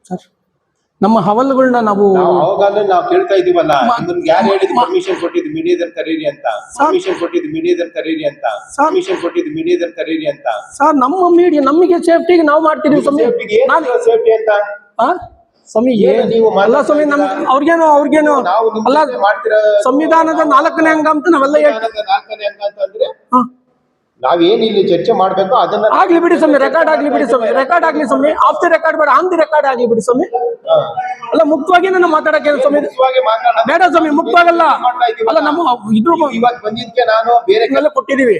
Sir ನಮ್ಮ ಹವಲುಗಳನ್ನ ನಾವು ಅವಾಗ ನಾವು ಕೇಳ್ತಾ ಇದೀವಲ್ಲ, ನಿಮ್ಗೆ ಯಾರು ಹೇಳಿದ್ರು ಪರ್ಮಿಷನ್ ಕೊಟ್ಟಿದ್ದು ಮೀಡಿಯಾದರ್ ಕರೀರಿ ಅಂತ, ಪರ್ಮಿಷನ್ ಕೊಟ್ಟಿದ್ದು ಮೀಡಿಯಾದರ್ ಕರೀರಿ ಅಂತ, ಪರ್ಮಿಷನ್ ಕೊಟ್ಟಿದ್ದು ಮೀಡಿಯಾದರ್ ಕರೀರಿ ಅಂತ. ಸರ್ ನಮ್ಮ ಮೀಡಿಯಾ ನಮಗೆ ಸೇಫ್ಟಿಗೆ ನಾವು ಮಾಡ್ತಿದೀವಿ ಸ್ವಾಮಿ. ಸೇಫ್ಟಿ ಅಂತ ಸ್ವಾಮಿ ಅಲ್ಲ ಸ್ವಾಮಿ, ನಮ್ ಅವ್ರಿಗೇನು ಅಲ್ಲ, ಸಂವಿಧಾನದ 4ನೇ ಅಂಗ ಅಂತ ನಾವೆಲ್ಲ 4ನೇ ಅಂಗ ಅಂತಂದ್ರೆ ನಾವೇನ್ ಇಲ್ಲಿ ಚರ್ಚೆ ಮಾಡ್ಬೇಕು ಅದನ್ನ ಆಗ್ಲಿ ಬಿಡಿ ಸ್ವಾಮಿ, ರೆಕಾರ್ಡ್ ಆಗ್ಲಿ ಬಿಡಿ ಸ್ವಾಮಿ, ರೆಕಾರ್ಡ್ ಆಗ್ಲಿ ಸ್ವಾಮಿ, ಆಫ್ ದಿ ರೆಕಾರ್ಡ್ ಬೇಡ, ಆನ್ ದಿ ರೆಕಾರ್ಡ್ ಆಗ್ಲಿ ಬಿಡಿ ಸ್ವಾಮಿ. ಅಲ್ಲ ಮುಕ್ತವಾಗಿ ನಾನು ಮಾತಾಡಕ್ಕೆ ಸ್ವಾಮಿ ಬೇಡ ಸ್ವಾಮಿ, ಮುಕ್ತವಾಗಲ್ಲ. ಅಲ್ಲ ನಮ್ಮ ಇದ್ರ ಇವತ್ತು ಬಂದಿದ್ಕೆ ನಾನು ಬೇರೆ ಕೊಟ್ಟಿದೀವಿ,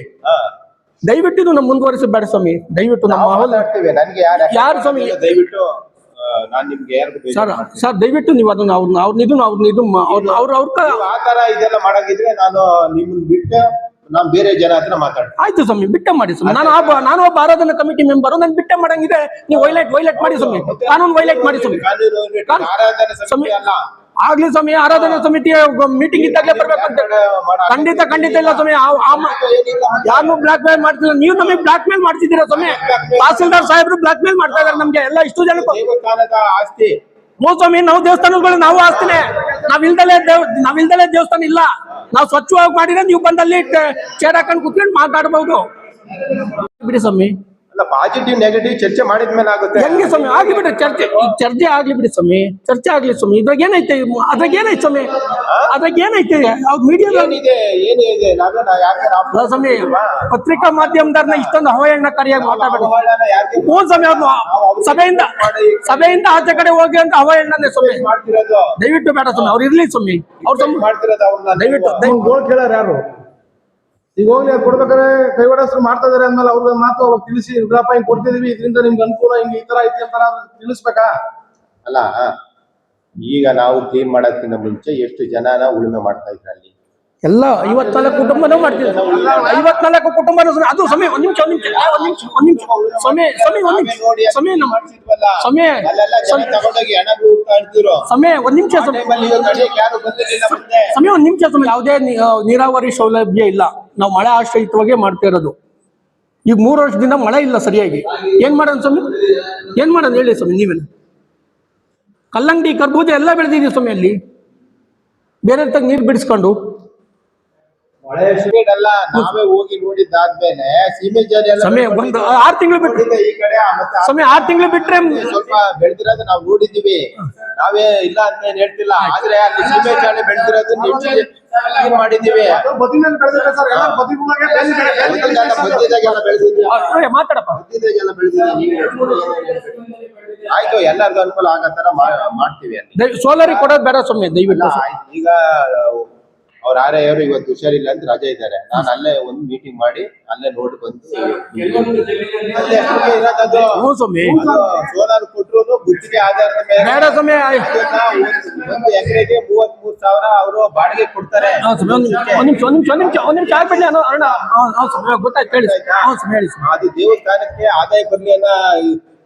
ದಯವಿಟ್ಟು ಇದು ನಮ್ಮ ಮುಂದುವರಿಸಿ ಬೇಡ ಸ್ವಾಮಿ, ದಯವಿಟ್ಟು ನಮ್ಮ ಮಾತಾಡ್ತೀವಿ. ನನ್ಗೆ ಯಾರು ಸ್ವಾಮಿ ದಯವಿಟ್ಟು ನಾನ್ ನಿಮ್ಗೆ ಸರ್ ದಯವಿಟ್ಟು ನೀವು ಅದನ್ನ ಅವ್ರ ಆತರ ಇದೆಲ್ಲ ಮಾಡಾಗಿದ್ರೆ ನಾನು ನಿಮ್ಮನ್ನ ಬಿಟ್ಟು ನಾನ್ ಬೇರೆ ಜನ ಹತ್ರ ಮಾತಾಡ್ತೀನಿ. ಆಯ್ತು ಸ್ವಾಮಿ, ಬಿಟ್ಟ ಮಾಡಿ ಸ್ವಾಮಿ. ನಾನು ಒಬ್ಬ ಆರಾಧನಾ ಕಮಿಟಿ ಮೆಂಬರ್, ನಾನು ಬಿಟ್ಟ ಮಾಡಂಗಿದೆ. ನೀವು ವೈಲೇಟ್ ಮಾಡಿ ಸ್ವಾಮಿ, ಕಾನೂನು ವೈಲೇಟ್ ಮಾಡಿ ಸ್ವಾಮಿ. ಆಗ್ಲಿ ಸ್ವಾಮಿ, ಆರಾಧನಾ ಸಮಿತಿಯ ಮೀಟಿಂಗ್ ಇದ್ದಾಗಲೇ ಬರ್ಬೇಕಂತ ಖಂಡಿತ ಇಲ್ಲ ಸ್ವಾಮಿ. ಯಾರನ್ನೂ ಬ್ಲಾಕ್ ಮೇಲ್ ಮಾಡ್ತಿಲ್ಲ, ನೀವು ನಮಗೆ ಬ್ಲಾಕ್ ಮೇಲ್ ಮಾಡ್ತಿದ್ದೀರಾ ಸ್ವಾಮಿ. ತಹಸೀಲ್ದಾರ್ ಸಾಹೇಬ್ರು ಬ್ಲಾಕ್ ಮೇಲ್ ಮಾಡ್ತಾ ಇದಾರೆ ನಮ್ಗೆ ಎಲ್ಲ ಇಷ್ಟು ಜನ ಆಸ್ತಿ. ಸ್ವಾಮಿ, ನಾವು ದೇವಸ್ಥಾನಗಳು ನಾವು ಆಸ್ತಿನೇ, ನಾವಿಲ್ದಲೇ ದೇವಸ್ಥಾನ ಇಲ್ಲ. ನಾವು ಸ್ವಚ್ಛವಾಗಿ ಮಾಡಿದ್ರೆ ನೀವು ಬಂದಲ್ಲಿ ಚೇರ್ ಹಾಕೊಂಡು ಕುತ್ಕೊಂಡು ಮಾತಾಡಬಹುದು ಬಿಡಿ ಸ್ವಾಮಿ. ಅಲ್ಲ, ಪಾಸಿಟಿವ್ ನೆಗೆಟಿವ್ ಚರ್ಚೆ ಮಾಡಿದ್ಮೇಲೆ ಆಗುತ್ತೆ. ಹೆಂಗೆ ಸ್ವಾಮಿ ಆಗ್ಲಿ ಬಿಡಿ, ಚರ್ಚೆ ಆಗ್ಲಿ ಬಿಡಿ ಸ್ವಾಮಿ, ಚರ್ಚೆ ಆಗ್ಲಿ ಸ್ವಾಮಿ. ಇದ್ರಾಗ ಏನೈತೆ ಸ್ವಾಮಿ, ಅದ್ರಾಗ ಏನೈತೆ? ಸ್ವಾಮಿ, ಪತ್ರಿಕಾ ಮಾಧ್ಯಮದವ್ರನ್ನ ಇಷ್ಟೊಂದು ಅವಹೇಳನಕಾರಿಯಾಗಿ ಮಾತಾಡಬೇಡಿ ಸ್ವಾಮಿ. ಅವ್ರು ಸಭೆಯಿಂದ ಆಚೆ ಕಡೆ ಹೋಗಿ ಅಂತ ಅವಹೇಳನೇ ಸ್ವಾಮಿ. ದಯವಿಟ್ಟು ಬೇಡ ಸ್ವಾಮಿ, ಅವ್ರು ಇರ್ಲಿ ಸ್ವಾಮಿ. ಅವ್ರು ದಯವಿಟ್ಟು ಕೇಳಾರ ಯಾರು ಈಗ ಹೋಗ್ಲಿ ಕೊಡ್ಬೇಕಾದ್ರೆ ಕೈವಾಡಸ್ರು ಮಾಡ್ತಾ ಇದಾರೆ ಅಂದ್ಮೇಲೆ ಅವ್ರಿಗೆ ಮಾತು ಅವಾಗ ತಿಳಿಸಿ, ವಿಗ್ರಹ ಹಿಂಗ್ ಕೊಡ್ತಿದೀವಿ, ಇದರಿಂದ ನಿಮ್ಗೆ ಅನುಕೂಲ, ಹಿಂಗೆ ಈ ತರ ಐತಿ ಅಂತ ತಿಳಿಸ್ಬೇಕಾ? ಅಲ್ಲ, ಈಗ ನಾವು ಕ್ಲೀನ್ ಮಾಡೋದಕ್ಕಿಂತ ಮುಂಚೆ ಎಷ್ಟು ಜನನ ಉಳುಮೆ ಮಾಡ್ತಾ ಇದ್ರು ಅಲ್ಲಿ? ಎಲ್ಲ 54 ಕುಟುಂಬನೂ ಮಾಡ್ತಿದ್ರು. 54 ಕುಟುಂಬ ಅದು ಸಮಯ. ಒಂದ್ ನಿಮಿಷ ಸಮಯ ಯಾವುದೇ ನೀರಾವರಿ ಸೌಲಭ್ಯ ಇಲ್ಲ. ನಾವು ಮಳೆ ಆಶ್ರಯಿತವಾಗೇ ಮಾಡ್ತಾ ಇರೋದು. ಈಗ 3 ವರ್ಷದಿಂದ ಮಳೆ ಇಲ್ಲ ಸರಿಯಾಗಿ. ಏನ್ ಮಾಡೋಣ ಸ್ವಾಮಿ, ಏನ್ ಮಾಡೋಣ ಹೇಳಿ ಸ್ವಾಮಿ. ನೀವೇನು ಕಲ್ಲಂಗಡಿ, ಕರ್ಬೂಜ ಎಲ್ಲ ಬೆಳೆದಿದ್ದೀವಿ ಸ್ವಾಮಿ. ಅಲ್ಲಿ ಬೇರೆ ತಗ ನೀರು ಬಿಡಿಸ್ಕೊಂಡು ಮಳೆ ಅಲ್ಲ, ನಾವೇ ಹೋಗಿ ನೋಡಿದ್ದಾದ್ಮೇಲೆ ಸೀಮೆ ಜನ ಒಂದು 6 ತಿಂಗಳು ಬಿಟ್ಟು ಈ ಕಡೆ ಸಮಯ 6 ತಿಂಗಳು ಬಿಟ್ರೆ ಸ್ವಲ್ಪ ಬೆಳೆದಿರೋದು ನಾವು ನೋಡಿದೀವಿ. ನಾವೇ ಇಲ್ಲ ಅಂತ ಏನ್ ಹೇಳ್ತಿಲ್ಲ, ಆದ್ರೆ ಅಲ್ಲಿ ಸೀಮೆ ಜಾನೆ ಬೆಳೆದಿರೋದು ಮಾಡಿದೀವಿ. ಮಾತಾಡಪ್ಪ, ಆಯ್ತು, ಎಲ್ಲರಿಗೂ ಅನುಕೂಲ ಆಗತ್ತಾರ ಮಾಡ್ತೀವಿ. ಸೋಲಾರಿ ಕೊಡೋದು ಬೇಡ ಸ್ವಾಮಿ ದಯವಿಟ್ಟು. ಈಗ ಅವ್ರ ಆರ್ಯವರು ಇವತ್ತು ಹುಷಾರಿಲ್ಲ ಅಂತ ರಜೆ ಇದ್ದಾರೆ. ನಾನು ಅಲ್ಲೇ ಒಂದು ಮೀಟಿಂಗ್ ಮಾಡಿ ಅಲ್ಲೇ ನೋಡಿ ಬಂದು ಸೋಲಾರ್ ಕೊಟ್ಟರು ಗುತ್ತಿಗೆ ಆಧಾರದ ಮೇಲೆ 1 ಎಕರೆಗೆ 33,000 ಅವರು ಬಾಡಿಗೆ ಕೊಡ್ತಾರೆ. ಅದು ದೇವಸ್ಥಾನಕ್ಕೆ ಆದಾಯ ಬರ್ಲಿ ಅನ್ನೋ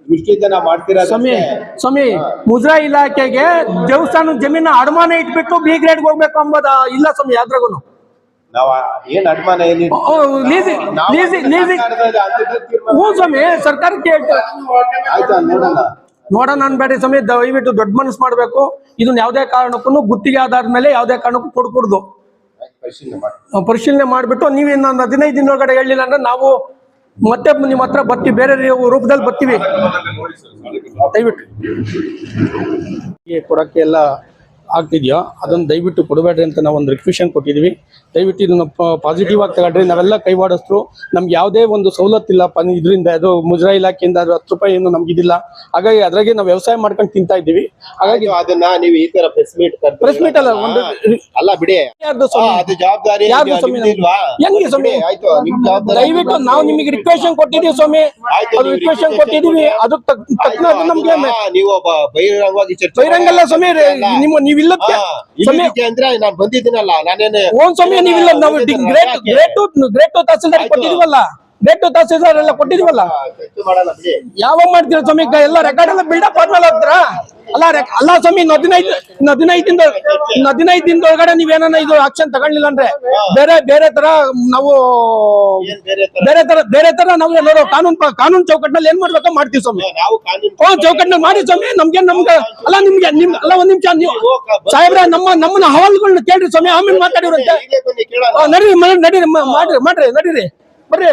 ದೃಷ್ಟಿಯಿಂದ ನಾವು ಮಾಡ್ತೀರಾ ಸ್ವಾಮಿ. ಮುಜರಾಯಿ ಇಲಾಖೆಗೆ ದೇವಸ್ಥಾನ ಜಮೀನ ಅಡಮಾನ ಇಟ್ಬಿಟ್ಟು ಬಿ ಗ್ರೇಡ್ ಹೋಗ್ಬೇಕು ಅಂಬೋದ ಇಲ್ಲ ಸ್ವಾಮಿ. ಯಾವ್ದ್ರಾಗೂ ನಾವ್ ಏನ್ ಅಡಮಾನ ಸ್ವಾಮಿ ಸರ್ಕಾರಕ್ಕೆ ನೋಡೋಣ ಅನ್ಬೇಡಿ ಸ್ವಾಮಿ. ದಯವಿಟ್ಟು ದೊಡ್ಡ ಮನಸ್ಸು ಮಾಡ್ಬೇಕು. ಇದನ್ನ ಯಾವ್ದೇ ಕಾರಣಕ್ಕೂ ಗುತ್ತಿಗೆ ಆಧಾರದ ಮೇಲೆ ಯಾವ್ದೇ ಕಾರಣಕ್ಕೂ ಕೊಡ್ಕೂಡ್ದು. ಪರಿಶೀಲನೆ ಮಾಡ್ಬಿಟ್ಟು ನೀವು ಇನ್ನೊಂದು 15 ದಿನದೊಳಗಡೆ ಹೇಳಿಲ್ಲ ಅಂದ್ರೆ ನಾವು ಮತ್ತೆ ನಿಮ್ಮ ಹತ್ರ ಬರ್ತೀವಿ, ಬೇರೆ ರೂಪದಲ್ಲಿ ಬರ್ತೀವಿ. ದಯವಿಟ್ಟು ಕೊಡಕ್ಕೆ ಎಲ್ಲ ಆಗ್ತಿದ್ಯಾ ಅದನ್ನು ದಯವಿಟ್ಟು ಕೊಡಬೇಡ್ರಿ ಅಂತ ನಾವು ಒಂದು ರಿಕ್ವೆಷನ್ ಕೊಟ್ಟಿದ್ದೀವಿ. ದಯವಿಟ್ಟು ಇದನ್ನು ಪಾಸಿಟಿವ್ ಆಗಿ ತಗೊಂಡ್ರಿ. ನಾವೆಲ್ಲ ಕೈವಾಡಸ್ತರು, ನಮ್ಗೆ ಯಾವುದೇ ಒಂದು ಸವಲತ್ತಿಲ್ಲ ಇದರಿಂದ. ಅದು ಮುಜರಾಯಿ ಇಲಾಖೆಯಿಂದ ಅದು 10 ರೂಪಾಯಿ ಏನು ನಮ್ಗಿದಿಲ್ಲ. ಹಾಗಾಗಿ ಅದ್ರಾಗೆ ನಾವು ವ್ಯವಸಾಯ ಮಾಡ್ಕೊಂಡು ತಿಂತಾ ಇದ್ದೀವಿ. ಹಾಗಾಗಿ ಅದನ್ನ ನೀವು ಈ ತರ ಪ್ರೆಸ್ ಮೀಟ್ ಅಲ್ಲ ಒಂದು ಅಲ್ಲ ಬಿಡಿ, ಅದು ಜವಾಬ್ದಾರಿ ಹೆಂಗೆ ಸ್ವಾಮಿ? ದಯವಿಟ್ಟು ನಾವು ನಿಮಗೆ ರಿಕ್ವೆಷನ್ ಕೊಟ್ಟಿದ್ದೀವಿ ಸ್ವಾಮಿ, ರಿಕ್ವೆಷನ್ ಕೊಟ್ಟಿದ್ದೀವಿ. ಅದಕ್ಕೆ ತಕ್ಕನಾಗಿ ನಮ್ಗೆ ನೀವು ಬಹಿರಂಗವಾಗಿ ಬಹಿರಂಗಲ್ಲ ಸ್ವಾಮಿ. ನೀವಿಲ್ಲ ಅಂದ್ರೆ ನಾನು ಬಂದಿದ್ದೀನಲ್ಲ, ನಾನೇನು ಸ್ವಾಮಿ ನೀವಿಲ್ಲ. ನಾವು ಗ್ರೇಟ್ ತಹಸೀಲ್ದಾರ್ ಕೊಟ್ಟಿದೀವಲ್ಲ, ಗ್ರೇಟ್ ತಹಸೀಲ್ದಾರ್ ಎಲ್ಲ ಕೊಟ್ಟಿದೀವಲ್ಲ. ಯಾವಾಗ ಮಾಡ್ತೀರಾ ಸ್ವಾಮಿ? ಎಲ್ಲ ರೆಕಾರ್ಡ್ ಎಲ್ಲ ಬಿಲ್ಡಪ್ ಆದ್ಮೇಲೆ ಹೋಗ್ತೀರಾ? ಅಲ್ಲ ಸ್ವಾಮಿ, ಇನ್ನು 15 ದಿನದೊಳಗಡೆ ನೀವೇನ ಇದು ಆಕ್ಷನ್ ತಗೊಳ್ಳಿಲ್ಲ ಅಂದ್ರೆ ಬೇರೆ ತರ ನಾವು ಬೇರೆ ತರ ನಾವು ಎಲ್ಲರೂ ಕಾನೂನು ಚೌಕಟ್ಟಿನಲ್ಲಿ ಏನ್ ಮಾಡ್ಬೇಕೋ ಮಾಡ್ತೀವಿ ಸ್ವಾಮಿ. ನಾವು ಕಾನೂನು ಚೌಕಟ್ಟಿನಲ್ಲಿ ಮಾಡಿ ಸ್ವಾಮಿ. ನಮ್ಗೆ ಅಲ್ಲ ಅಲ್ಲ ಒಂದ್ ನಿಮಿಷ ನೀವು ಸಾಹೇಬ್ರೆ ನಮ್ಮನ್ನ ಹವಾಲುಗಳನ್ನ ಕೇಳ್ರಿ ಸ್ವಾಮಿ, ಆಮೇಲೆ ಮಾತಾಡಿವ್ರಂತೆ. ನಡೀರಿ ನಡೀರಿ ಬರ್ರಿ.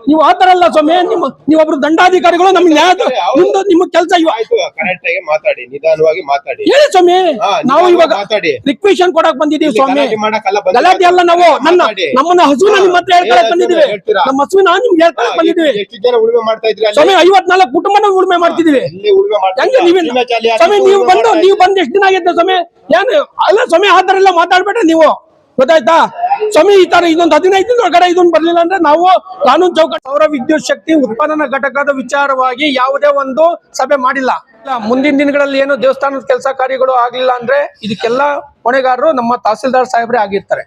ನೀವು ಆತರ ಅಲ್ಲ ಸ್ವಾಮಿ, ನೀವೊಬ್ರು ದಂಡಾಧಿಕಾರಿಗಳು, ನಮ್ಗೆ ನ್ಯಾಯ ನಿಮ್ಮ ಕೆಲಸ ಕರೆಕ್ಟ್ ಆಗಿ ಮಾತಾಡಿ, ನಿಧಾನವಾಗಿ ಮಾತಾಡಿ. ಹೇಳಿ ಸ್ವಾಮಿ. ನಾವು ಇವಾಗ ಮಾತಾಡಿ, ರಿಕ್ವೆಷನ್ ಕೊಡಕ್ ಬಂದಿದೀವಿ ಸ್ವಾಮಿ, ಮಾಡಕ್ಕಲ್ಲ ಗಲಾಟೆ ಅಲ್ಲ. ನಾವು ನಮ್ಮನ್ನ ಹಸುವಿನ ನಿಮ್ಮ ಹತ್ರ ಹೇಳ್ಕೊಳಕ್ ಬಂದಿದೀವಿ, ನಮ್ಮ ಹಸುವಿನ ನಿಮ್ಗೆ ಹೇಳ್ಕೊಳಕ್ ಬಂದಿದೀವಿ ಎಷ್ಟು ಜನ ಉಳುಮೆ ಮಾಡ್ತಾ ಇದ್ರಿ ಸ್ವಾಮಿ. 54 ಕುಟುಂಬನ ಉಳುಮೆ ಮಾಡ್ತಿದೀವಿ ಹೆಂಗೆ ಸ್ವಾಮಿ. ನೀವು ಬಂದು ಎಷ್ಟು ದಿನ ಆಗಿದ್ದ ಸ್ವಾಮಿ? ಏನು ಅಲ್ಲ ಸ್ವಾಮಿ, ಆ ತರ ಎಲ್ಲ ಮಾತಾಡ್ಬೇಡ್ರಿ ನೀವು, ಗೊತ್ತಾಯ್ತಾ ಸ್ವಾಮಿ? ಈ ತರ ಇದೊಂದು 15 ದಿನದೊಳಗಡೆ ಇದೊಂದು ಬರ್ಲಿಲ್ಲ ಅಂದ್ರೆ ನಾವು ಕಾನೂನು ಚೌಕಟ್ಟು. ಸೌರ ವಿದ್ಯುತ್ ಶಕ್ತಿ ಉತ್ಪಾದನಾ ಘಟಕದ ವಿಚಾರವಾಗಿ ಯಾವುದೇ ಒಂದು ಸಭೆ ಮಾಡಿಲ್ಲ. ಮುಂದಿನ ದಿನಗಳಲ್ಲಿ ಏನು ದೇವಸ್ಥಾನದ ಕೆಲಸ ಕಾರ್ಯಗಳು ಆಗ್ಲಿಲ್ಲ ಅಂದ್ರೆ ಇದಕ್ಕೆಲ್ಲ ಹೊಣೆಗಾರರು ನಮ್ಮ ತಹಸೀಲ್ದಾರ್ ಸಾಹೇಬ್ರೆ ಆಗಿರ್ತಾರೆ.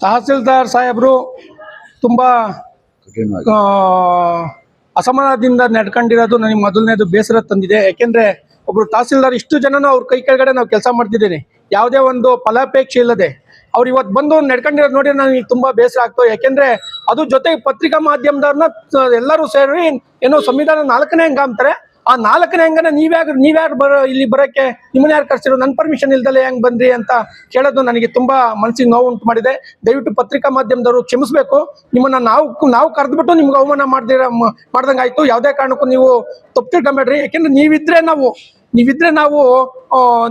ತಹಸೀಲ್ದಾರ್ ಸಾಹೇಬ್ರು ತುಂಬಾ ಅಸಮಾಧಾನದಿಂದ ನಡ್ಕೊಂಡಿರೋದು ನನಗೆ ಮೊದಲನೇದು ಬೇಸರ ತಂದಿದೆ. ಯಾಕೆಂದ್ರೆ ಒಬ್ರು ತಹಸೀಲ್ದಾರ್ ಇಷ್ಟು ಜನನು ಅವ್ರ ಕೈ ಕೆಳಗಡೆ ನಾವು ಕೆಲಸ ಮಾಡ್ತಿದ್ದೇನೆ, ಯಾವುದೇ ಒಂದು ಫಲಾಪೇಕ್ಷೆ ಇಲ್ಲದೆ ಅವ್ರು ಇವತ್ತು ಬಂದು ನಡ್ಕೊಂಡಿರೋದು ನೋಡಿ ನನಗೆ ತುಂಬಾ ಬೇಸರ ಆಗ್ತದೆ. ಯಾಕೆಂದ್ರೆ ಅದು ಜೊತೆಗೆ ಪತ್ರಿಕಾ ಮಾಧ್ಯಮದವ್ರನ್ನ ಎಲ್ಲರೂ ಸೇರಿ ಏನೋ ಸಂವಿಧಾನ 4ನೇ ಅಂಗ ಅಂತಾರೆ. ಆ 4ನೇ ಅಂಗನ ನೀವ್ಯಾರು ಇಲ್ಲಿ ಬರಕ್ಕೆ ನಿಮ್ಮನ್ನ ಯಾರು ಕರ್ಸಿರೋ, ನನ್ನ ಪರ್ಮಿಷನ್ ಇಲ್ದಲೆ ಹೆಂಗ್ ಬಂದ್ರಿ ಅಂತ ಕೇಳೋದು ನನಗೆ ತುಂಬಾ ಮನಸ್ಸಿಗೆ ನೋವು ಉಂಟು ಮಾಡಿದೆ. ದಯವಿಟ್ಟು ಪತ್ರಿಕಾ ಮಾಧ್ಯಮದವರು ಕ್ಷಮಿಸಬೇಕು. ನಿಮ್ಮನ್ನ ನಾವು ಕರೆದ್ಬಿಟ್ಟು ನಿಮ್ಗೆ ಅವಮಾನ ಮಾಡ್ದಂಗಾಯ್ತು. ಯಾವುದೇ ಕಾರಣಕ್ಕೂ ನೀವು ತಪ್ಪು ತಿಳ್ಕೊಂಬೇಡ್ರಿ. ಯಾಕೆಂದ್ರೆ ನೀವಿದ್ರೆ ನಾವು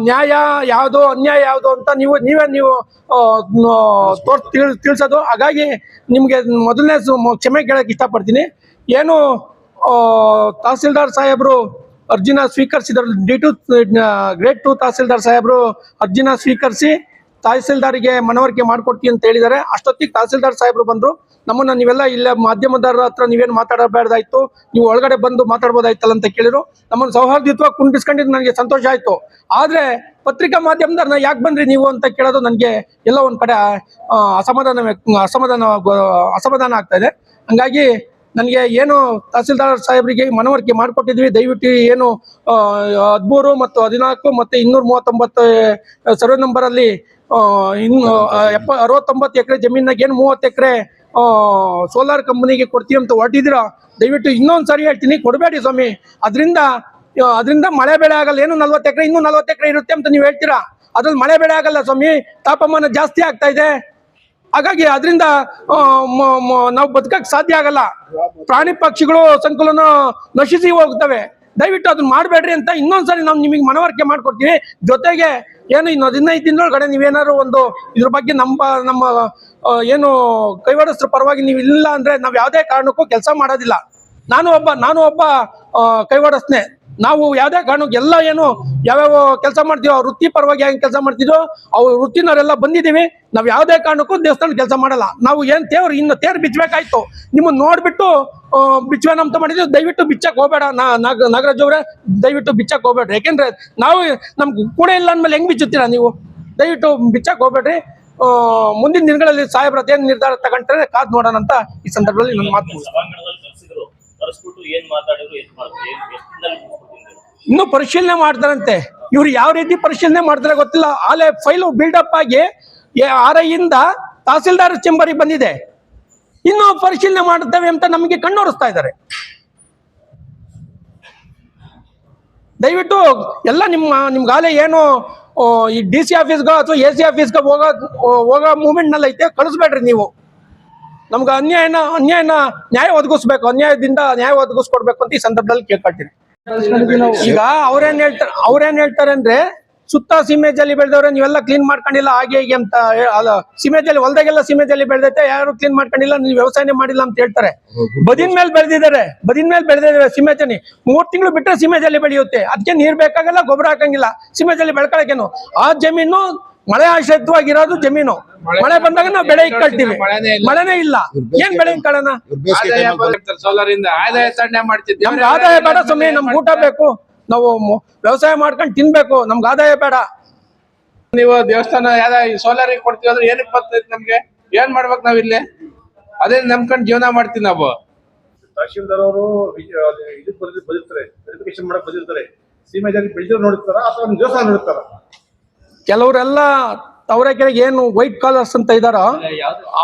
ನ್ಯಾಯ ಯಾವುದು ಅನ್ಯಾಯ ಯಾವುದು ಅಂತ ನೀವೇ ತಿಳಿಸೋದು. ಹಾಗಾಗಿ ನಿಮ್ಗೆ ಮೊದಲನೇ ಕ್ಷಮೆ ಕೇಳಕ್ ಇಷ್ಟಪಡ್ತೀನಿ. ಏನು ತಹಸೀಲ್ದಾರ್ ಸಾಹೇಬ್ರು ಅರ್ಜಿನ ಸ್ವೀಕರಿಸಿದ್ರು, ಗ್ರೇಡ್ 2 ತಹಸೀಲ್ದಾರ್ ಸಾಹೇಬ್ರು ಅರ್ಜಿನ ಸ್ವೀಕರಿಸಿ ತಹಸೀಲ್ದಾರಿಗೆ ಮನವರಿಕೆ ಮಾಡ್ಕೊಡ್ತೀವಿ ಅಂತ ಹೇಳಿದ್ದಾರೆ. ಅಷ್ಟೊತ್ತಿಗೆ ತಹಸೀಲ್ದಾರ್ ಸಾಹೇಬ್ರು ಬಂದ್ರು. ನಮ್ಮನ್ನ ನೀವೆಲ್ಲ ಇಲ್ಲ ಮಾಧ್ಯಮದವರ ಹತ್ರ ನೀವೇನು ಮಾತಾಡಬಾರ್ದಾಯ್ತು, ನೀವು ಒಳಗಡೆ ಬಂದು ಮಾತಾಡ್ಬೋದಾಯ್ತಲ್ಲ ಅಂತ ಕೇಳಿದ್ರು. ನಮ್ಮನ್ನು ಸೌಹಾರ್ದಯುತವಾಗಿ ಕುಂಡಿಸ್ಕೊಂಡಿದ್ದು ನನಗೆ ಸಂತೋಷ ಆಯ್ತು. ಆದ್ರೆ ಪತ್ರಿಕಾ ಮಾಧ್ಯಮದವ್ರನ್ನ ಯಾಕೆ ಬಂದ್ರಿ ನೀವು ಅಂತ ಕೇಳೋದು ನನಗೆ ಎಲ್ಲ ಒಂದ್ ಕಡೆ ಅಸಮಾಧಾನ ಆಗ್ತಾ ಇದೆ. ಹಂಗಾಗಿ ನನಗೆ ಏನು ತಹಸೀಲ್ದಾರ್ ಸಾಹೇಬ್ರಿಗೆ ಮನವರಿಕೆ ಮಾಡಿಕೊಟ್ಟಿದ್ವಿ, ದಯವಿಟ್ಟು ಏನು 13 ಮತ್ತು 14 ಮತ್ತೆ 239 ಸರ್ವೆ ನಂಬರ್ ಅಲ್ಲಿ 69 ಎಕರೆ ಜಮೀನಾಗ ಏನು 30 ಎಕರೆ ಸೋಲಾರ್ ಕಂಪನಿಗೆ ಕೊಡ್ತೀವಿ ಅಂತ ಹೊರಟಿದ್ದೀರಾ, ದಯವಿಟ್ಟು ಇನ್ನೊಂದ್ ಸಾರಿ ಹೇಳ್ತೀನಿ, ಕೊಡಬೇಡಿ ಸ್ವಾಮಿ. ಅದರಿಂದ ಮಳೆ ಬೆಳೆ ಆಗಲ್ಲ. ಏನು 40 ಎಕರೆ ಇನ್ನೂ 40 ಎಕರೆ ಇರುತ್ತೆ ಅಂತ ನೀವು ಹೇಳ್ತೀರಾ, ಅದ್ರಲ್ಲಿ ಮಳೆ ಬೆಳೆ ಆಗಲ್ಲ ಸ್ವಾಮಿ. ತಾಪಮಾನ ಜಾಸ್ತಿ ಆಗ್ತಾ ಇದೆ. ಹಾಗಾಗಿ ಅದರಿಂದ ನಾವು ಬದುಕಕ್ಕೆ ಸಾಧ್ಯ ಆಗಲ್ಲ. ಪ್ರಾಣಿ ಪಕ್ಷಿಗಳು ಸಂಕುಲನ ನಶಿಸಿ ಹೋಗ್ತವೆ. ದಯವಿಟ್ಟು ಅದನ್ನ ಮಾಡಬೇಡ್ರಿ ಅಂತ ಇನ್ನೊಂದ್ಸರಿ ನಾವು ನಿಮಗೆ ಮನವರಿಕೆ ಮಾಡ್ಕೊಡ್ತೀವಿ. ಜೊತೆಗೆ ಏನು ಇನ್ನು 15 ದಿನದೊಳಗಡೆ ನೀವೇನಾದ್ರು ಒಂದು ಇದ್ರ ಬಗ್ಗೆ ನಮ್ಮ ಏನು ಕೈವಾಡಸ್ತ್ರ ಪರವಾಗಿ ನೀವು ಇಲ್ಲ ಅಂದ್ರೆ ನಾವು ಯಾವುದೇ ಕಾರಣಕ್ಕೂ ಕೆಲಸ ಮಾಡೋದಿಲ್ಲ. ನಾನು ಒಬ್ಬ ಕೈವಾಡಸ್ನೆ. ನಾವು ಯಾವುದೇ ಕಾರಣಕ್ಕೆ ಎಲ್ಲ ಏನು ಯಾವ್ಯಾವ ಕೆಲಸ ಮಾಡ್ತೀವೋ ವೃತ್ತಿ ಪರವಾಗಿ ಹೆಂಗೆ ಕೆಲಸ ಮಾಡ್ತಿದ್ವೋ ಅವ್ರ ವೃತ್ತಿನವರೆಲ್ಲ ಬಂದಿದ್ದೀವಿ. ನಾವು ಯಾವುದೇ ಕಾರಣಕ್ಕೂ ದೇವಸ್ಥಾನ ಕೆಲಸ ಮಾಡಲ್ಲ. ನಾವು ಏನ್ ತೇರು ಬಿಚ್ಚಬೇಕಾಯ್ತು, ನಿಮ್ಮನ್ನ ನೋಡ್ಬಿಟ್ಟು ಬಿಚ್ಚುವೇನ ಅಂತ ಮಾಡಿದ್ವಿ. ದಯವಿಟ್ಟು ಬಿಚ್ಚಕ್ ಹೋಗ್ಬೇಡ ನಾಗರಾಜ್ ಅವರೇ, ದಯವಿಟ್ಟು ಬಿಚ್ಚಕ್ ಹೋಗ್ಬೇಡ್ರಿ. ಯಾಕೆಂದ್ರೆ ನಾವು ನಮ್ಗೆ ಕೂಡ ಇಲ್ಲ ಅಂದ್ಮೇಲೆ ಹೆಂಗ್ ಬಿಚ್ಚುತ್ತೀರಾ ನೀವು? ದಯವಿಟ್ಟು ಬಿಚ್ಚಕ್ ಹೋಗ್ಬೇಡ್ರಿ. ಮುಂದಿನ ದಿನಗಳಲ್ಲಿ ಸಾಹೇಬ್ರ ಅದೇನ್ ನಿರ್ಧಾರ ತಗೊಂಡ್ರೆ ಕಾದ್ ನೋಡೋಣ ಅಂತ ಈ ಸಂದರ್ಭದಲ್ಲಿ ನನ್ನ ಮಾತು. ಇನ್ನು ಪರಿಶೀಲನೆ ಮಾಡ್ತಾರಂತೆ. ಇವ್ರು ಯಾವ ರೀತಿ ಪರಿಶೀಲನೆ ಮಾಡ್ತಾರೆ ಗೊತ್ತಿಲ್ಲ. ಆಲೆ ಫೈಲು ಬಿಲ್ಡಪ್ ಆಗಿ RI ಇಂದ ತಹಸೀಲ್ದಾರ್ ಚೇಂಬರಿಗೆ ಬಂದಿದೆ. ಇನ್ನು ಪರಿಶೀಲನೆ ಮಾಡುತ್ತೇವೆ ಅಂತ ನಮಗೆ ಕಣ್ಣೋರಿಸ್ತಾ ಇದ್ದಾರೆ. ದಯವಿಟ್ಟು ಎಲ್ಲ ನಿಮ್ಗಾಲೆ ಏನು ಈ DC ಆಫೀಸ್ಗೋ ಅಥವಾ AC ಆಫೀಸ್ಗೋ ಹೋಗೋ ಮೂವ್ಮೆಂಟ್ ನಲ್ಲಿ ಐತೆ, ಕಳಿಸ್ಬೇಡ್ರಿ ನೀವು. ನಮ್ಗೆ ನ್ಯಾಯ ಒದಗಿಸ್ಬೇಕು, ಅನ್ಯಾಯದಿಂದ ನ್ಯಾಯ ಒದಗಿಸ್ಕೊಡ್ಬೇಕು ಅಂತ ಈ ಸಂದರ್ಭದಲ್ಲಿ ಕೇಳ್ಕೊಳ್ತೀನಿ. ಈಗ ಅವ್ರೇನ್ ಹೇಳ್ತಾರೆ ಅಂದ್ರೆ, ಸುತ್ತ ಸೀಮೆಜಲ್ಲಿ ಬೆಳೆದವ್ರೆ ನೀವೆಲ್ಲ ಕ್ಲೀನ್ ಮಾಡ್ಕೊಂಡಿಲ್ಲ ಹಾಗೆ ಹೀಗೆ ಅಂತ. ಸೀಮೆಜಲ್ಲಿ ಹೊಲದಾಗೆಲ್ಲ ಸೀಮೆಜಲ್ಲಿ ಬೆಳೆದೈತೆ, ಯಾರು ಕ್ಲೀನ್ ಮಾಡ್ಕೊಂಡಿಲ್ಲ, ನೀವು ವ್ಯವಸಾಯನೇ ಮಾಡಿಲ್ಲ ಅಂತ ಹೇಳ್ತಾರೆ. ಬದಿನ ಮೇಲೆ ಬೆಳೆದಿದ್ದಾರೆ ಸೀಮೆಜಲ್ಲಿ. 3 ತಿಂಗಳು ಬಿಟ್ಟರೆ ಸೀಮೆಜಲ್ಲಿ ಬೆಳೆಯುತ್ತೆ. ಅದಕ್ಕೆ ನೀರ್ ಬೇಕಾಗಲ್ಲ, ಗೊಬ್ಬರ ಹಾಕಂಗಿಲ್ಲ. ಸೀಮೆಜಲ್ಲಿ ಬೆಳ್ಕೊಳಕೇನು? ಆ ಜಮೀನು ಮಳೆ ಆಶ್ರಿತವಾಗಿರೋದು ಜಮೀನು. ಮಳೆ ಬಂದಾಗ ನಾವು ಬೆಳೆ ಇಟ್ಕೊಳ್ತೀವಿ, ಮಳೆನೇ ಇಲ್ಲ, ಏನ್ ಬೆಳೆ ಇಟ್ಕೊಳ್ಳೋಣ? ಸೋಲಾರ್ ಇಂದ ಆದಾಯ ಸಣ್ಣ ಮಾಡ್ತಿದ್ವಿ. ನಮ್ಗೆ ಆದಾಯ ಬೇಡ ಸ್ವಾಮಿ, ನಮ್ಗೆ ಊಟ ಬೇಕು, ನಾವು ವ್ಯವಸಾಯ ಮಾಡ್ಕೊಂಡು ತಿನ್ಬೇಕು, ನಮ್ಗೆ ಆದಾಯ ಬೇಡ. ನೀವು ದೇವಸ್ಥಾನ ಸೋಲಾರ್ ಕೊಡ್ತೀವಿ ಅಂದ್ರೆ ಏನಕ್ಕೆ ಬರ್ತೈತಿ ನಮ್ಗೆ? ಏನ್ ಮಾಡ್ಬೇಕು ನಾವ್ ಇಲ್ಲಿ? ಅದೇ ನಂಬ್ಕೊಂಡು ಜೀವನ ಮಾಡ್ತೀವಿ ನಾವು. ತಹಶೀಲ್ದಾರ್ ಅವರು ಇದಕ್ಕೆ ಬದಿರ್ತಾರೆ, ವೆರಿಫಿಕೇಶನ್ ಮಾಡಕ್ ಬದಿರ್ತಾರೆ. ಸೀಮೆ ಜಾತಿ ಬೆಳೆದಿರೋ ನೋಡ್ತಾರ ಅಥವಾ ನಿಮ್ ದೇವಸ್ಥಾನ ನೋಡ್ತಾರ? ಕೆಲವರೆಲ್ಲ ತವರೆಕೆರೆಗೆ ಏನು ವೈಟ್ ಕಾಲರ್ಸ್ ಅಂತ ಇದಾರೋ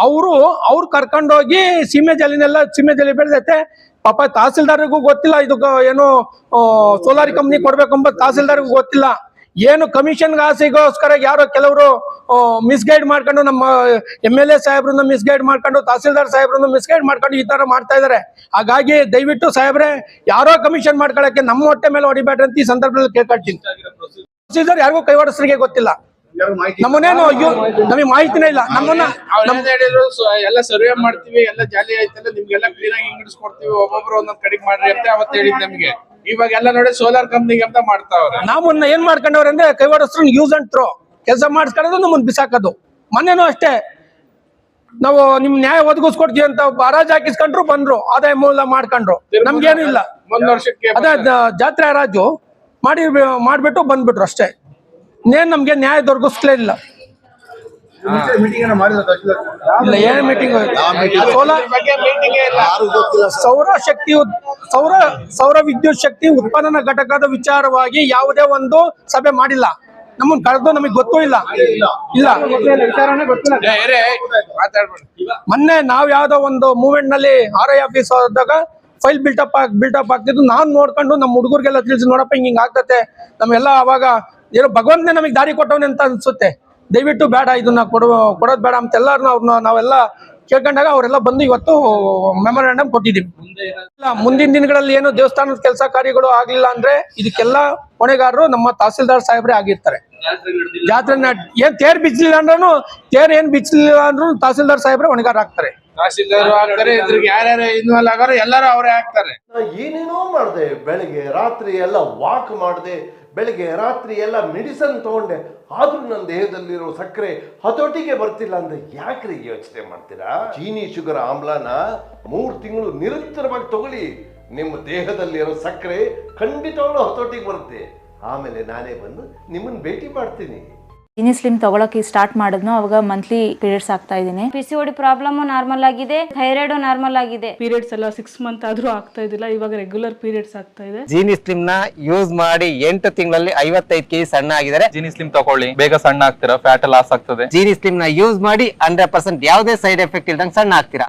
ಅವ್ರು ಕರ್ಕೊಂಡೋಗಿ ಸೀಮೆ ಜಲಿ ಬೆಳೆದೈತೆ. ಪಾಪ ತಹಸೀಲ್ದಾರ್ಗೂ ಗೊತ್ತಿಲ್ಲ ಇದು ಏನು ಸೋಲಾರ್ ಕಂಪ್ನಿ ಕೊಡ್ಬೇಕೆಂಬ ತಹಸೀಲ್ದಾರ್ಗೂ ಗೊತ್ತಿಲ್ಲ. ಏನು ಕಮಿಷನ್ ಆಸೆಗೋಸ್ಕರ ಯಾರೋ ಕೆಲವರು ಮಿಸ್ಗೈಡ್ ಮಾಡ್ಕೊಂಡು ನಮ್ಮ MLA ಸಾಹೇಬ್ರನ್ನ ಮಿಸ್ಗೈಡ್ ಮಾಡ್ಕೊಂಡು ತಹಸೀಲ್ದಾರ್ ಸಾಹೇಬ್ರನ್ನ ಮಿಸ್ಗೈಡ್ ಮಾಡ್ಕೊಂಡು ಈ ತರ ಮಾಡ್ತಾ ಇದಾರೆ. ಹಾಗಾಗಿ ದಯವಿಟ್ಟು ಸಾಹೇಬ್ರೆ ಯಾರೋ ಕಮಿಷನ್ ಮಾಡ್ಕೊಳಕ್ಕೆ ನಮ್ಮ ಹೊಟ್ಟೆ ಮೇಲೆ ಹೊಡಿಬೇಡ್ರಿ ಅಂತ ಈ ಸಂದರ್ಭದಲ್ಲಿ ಕೇಳ್ಕೊಳ್ತೀನಿ. ಪ್ರೊಸೀಜರ್ ಯಾರಿಗೂ ಕೈವಾಡಿಸ್ರಿಗೆ ಗೊತ್ತಿಲ್ಲ. ನಮ್ಮನ್ನೇನು ನಮಗೆ ಮಾಹಿತಿನೇ ಇಲ್ಲ. ನಮ್ಮನ್ನ ಹೇಳಿದ್ರು ಎಲ್ಲ ಸರ್ವೆ ಮಾಡ್ತೀವಿ, ಎಲ್ಲ ಜಾಲಿ ಆಯ್ತಲ್ಲ, ನಿಮ್ಗೆಲ್ಲ ಕ್ಲೀನ್ ಆಗಿ ಇಂಗಿಡಿಸ್ಕೊಡ್ತೀವಿ, ಒಬ್ಬೊಬ್ರು ಒಂದೊಂದ್ ಕಡೆಗೆ ಮಾಡ್ರಿ ಅಂತ ಅವತ್ತು ಹೇಳಿದ್ ನಮ್ಗೆ. ಇವಾಗ ಎಲ್ಲ ನೋಡಿ ಸೋಲಾರ್ ಕಂಪ್ನಿಗೆ ಅಂತ ಮಾಡ್ತಾವ್ರೆ. ನಾವನ್ನ ಏನ್ ಮಾಡ್ಕೊಂಡವ್ರೆ ಅಂದ್ರೆ ಕೈವಾಡಸ್ರು ಯೂಸ್ ಅಂಡ್ ಥ್ರೋ ಕೆಲಸ ಮಾಡಿಸ್ಕೊಳ್ಳೋದು ನಮ್ಮನ್ನ ಬಿಸಾಕೋದು. ಮೊನ್ನೆನೂ ಅಷ್ಟೇ ನಾವು ನಿಮ್ ನ್ಯಾಯ ಒದಗಿಸ್ಕೊಡ್ತೀವಿ ಅಂತ ಹರಾಜ್ ಹಾಕಿಸ್ಕೊಂಡ್ರು ಬಂದ್ರು, ಆದಾಯ ಮೂಲ ಮಾಡ್ಕೊಂಡ್ರು, ನಮ್ಗೇನು ಇಲ್ಲ. ಒಂದ್ ವರ್ಷಕ್ಕೆ ಅದೇ ಜಾತ್ರೆ ಹರಾಜು ಮಾಡ್ಬಿಟ್ಟು ಬಂದ್ಬಿಟ್ರು ಅಷ್ಟೇ. ಇನ್ನೇನ್ ನಮ್ಗೆ ನ್ಯಾಯ ದೊರಕಿಸ್ಲೇ ಇಲ್ಲ. ಮೀಟಿಂಗ್ ಏನೋ ಮಾಡಿದ್ರು ತಹಸೀಲ್ದಾರ್? ಇಲ್ಲ, ಏನ್ ಮೀಟಿಂಗ್ ಸೋಲಾರ್ ಬಗ್ಗೆ ಮೀಟಿಂಗ್ ಇಲ್ಲ. ಸೌರ ವಿದ್ಯುತ್ ಶಕ್ತಿ ಉತ್ಪಾದನಾ ಘಟಕದ ವಿಚಾರವಾಗಿ ಯಾವುದೇ ಒಂದು ಸಭೆ ಮಾಡಿಲ್ಲ. ನಮ್ಮನ್ನ ಕರೆದು ನಮಗೆ ಗೊತ್ತೂ ಇಲ್ಲ. ಮೊನ್ನೆ ನಾವ್ ಯಾವ್ದೋ ಒಂದು ಮೂವ್ಮೆಂಟ್ ನಲ್ಲಿ RI ಆಫೀಸ್ ಹೋದಾಗ ಫೈಲ್ ಬಿಲ್ಟಪ್ ಆಗ್ತಿದ್ದು ನಾನ್ ನೋಡ್ಕೊಂಡು ನಮ್ಮ ಹುಡುಗರಿಗೆಲ್ಲ ತಿಳಿಸಿ, ನೋಡಪ್ಪ ಹಿಂಗ್ ಆಗ್ತತೆ ನಮ್ಗೆಲ್ಲ. ಅವಾಗ ಏನೋ ಭಗವಂತನೇ ನಮಗೆ ದಾರಿ ಕೊಟ್ಟವನೆ ಅಂತ ಅನ್ಸುತ್ತೆ. ದಯವಿಟ್ಟು ಬೇಡ, ಇದನ್ನ ಕೊಡೋದ್ ಬೇಡ ಅಂತ ಎಲ್ಲಾರು ನಾವೆಲ್ಲ ಕೇಳ್ಕೊಂಡಾಗ ಅವರೆಲ್ಲ ಬಂದು ಇವತ್ತು ಮೆಮೊರಾಂಡಮ್ ಕೊಟ್ಟಿದ್ದೀವಿ. ಮುಂದಿನ ದಿನಗಳಲ್ಲಿ ಏನು ದೇವಸ್ಥಾನದ ಕೆಲಸ ಕಾರ್ಯಗಳು ಆಗ್ಲಿಲ್ಲ ಅಂದ್ರೆ ಇದಕ್ಕೆಲ್ಲ ಹೊಣೆಗಾರರು ನಮ್ಮ ತಹಸೀಲ್ದಾರ್ ಸಾಹೇಬ್ರೆ ಆಗಿರ್ತಾರೆ. ಜಾತ್ರೆ ಏನ್ ತೇರ್ ಬಿಚ್ಚಲಿಲ್ಲ ಅಂದ್ರೂ ತಹಸೀಲ್ದಾರ್ ಸಾಹೇಬ್ರೆ ಹೊಣೆಗಾರ ಆಗ್ತಾರೆ. ತಹಸೀಲ್ದಾರ್ ಆಗ್ತಾರೆ, ಇದ್ರಿಗೆ ಯಾರ್ಯಾರು ಇನ್ವಾಲ್ವ್ ಆಗಾರೋ ಎಲ್ಲರೂ ಅವರೇ ಆಗ್ತಾರೆ. ಏನೇನೋ ಮಾಡಿದೆ, ಬೆಳಿಗ್ಗೆ ರಾತ್ರಿ ಎಲ್ಲ ವಾಕ್ ಮಾಡಿದೆ, ಬೆಳಿಗ್ಗೆ ರಾತ್ರಿ ಎಲ್ಲ ಮೆಡಿಸನ್ ತಗೊಂಡೆ, ಆದ್ರೂ ನನ್ನ ದೇಹದಲ್ಲಿರೋ ಸಕ್ಕರೆ ಹತೋಟಿಗೆ ಬರ್ತಿಲ್ಲ ಅಂದ್ರೆ ಯಾಕ್ರಿ ಯೋಚನೆ ಮಾಡ್ತೀರಾ? ಚೀನಿ ಶುಗರ್ ಆಮ್ಲನ 3 ತಿಂಗಳು ನಿರಂತರವಾಗಿ ತಗೊಳ್ಳಿ, ನಿಮ್ಮ ದೇಹದಲ್ಲಿರೋ ಸಕ್ಕರೆ ಖಂಡಿತವಾಗ್ಲೂ ಹತೋಟಿಗೆ ಬರುತ್ತೆ. ಆಮೇಲೆ ನಾನೇ ಬಂದು ನಿಮ್ಮನ್ನ ಭೇಟಿ ಮಾಡ್ತೀನಿ. ಜಿನಿ ಸ್ಲಿಮ್ ತಗೊಳಕ್ಕೆ ಸ್ಟಾರ್ಟ್ ಮಾಡಿದ್ನು, ಅವಾಗ ಮಂತ್ಲಿ ಪೀರಿಯಡ್ಸ್ ಆಗ್ತಾ ಇದ್ದೀನಿ. PCOD ಪ್ರಾಬ್ಲಮ್ ನಾರ್ಮಲ್ ಆಗಿದೆ, ಥೈರಾಯ್ಡ್ ನಾರ್ಮಲ್ ಆಗಿದೆ. ಪೀರಿಯಡ್ಸ್ ಎಲ್ಲ 6 ಮಂತ್ ಆದ್ರೂ ಆಗ್ತಾ ಇದ್ದಿಲ್ಲ, ಇವಾಗ ರೆಗ್ಯುಲರ್ ಪೀರಿಯಡ್ಸ್ ಆಗ್ತಾ ಇದೆ. ಜೀನಿ ಸ್ಲಿಮ್ ನ ಯೂಸ್ ಮಾಡಿ 8 ತಿಂಗಳಲ್ಲಿ 55 kg ಸಣ್ಣ ಆಗಿದ್ದಾರೆ. ಜೀನಿ ಸ್ಲಿಮ್ ತಗೊಳ್ಳಿ, ಬೇಗ ಸಣ್ಣ ಆಗ್ತೀರಾ, ಫ್ಯಾಟ್ ಲಾಸ್ ಆಗ್ತದೆ. ಜೀನಿ ಸ್ಲಿಮ್ ನ ಯೂಸ್ ಮಾಡಿ 100% ಯಾವುದೇ ಸೈಡ್ ಎಫೆಕ್ಟ್ ಇಲ್ದಂಗೆ ಸಣ್ಣ ಆಗ್ತೀರಾ.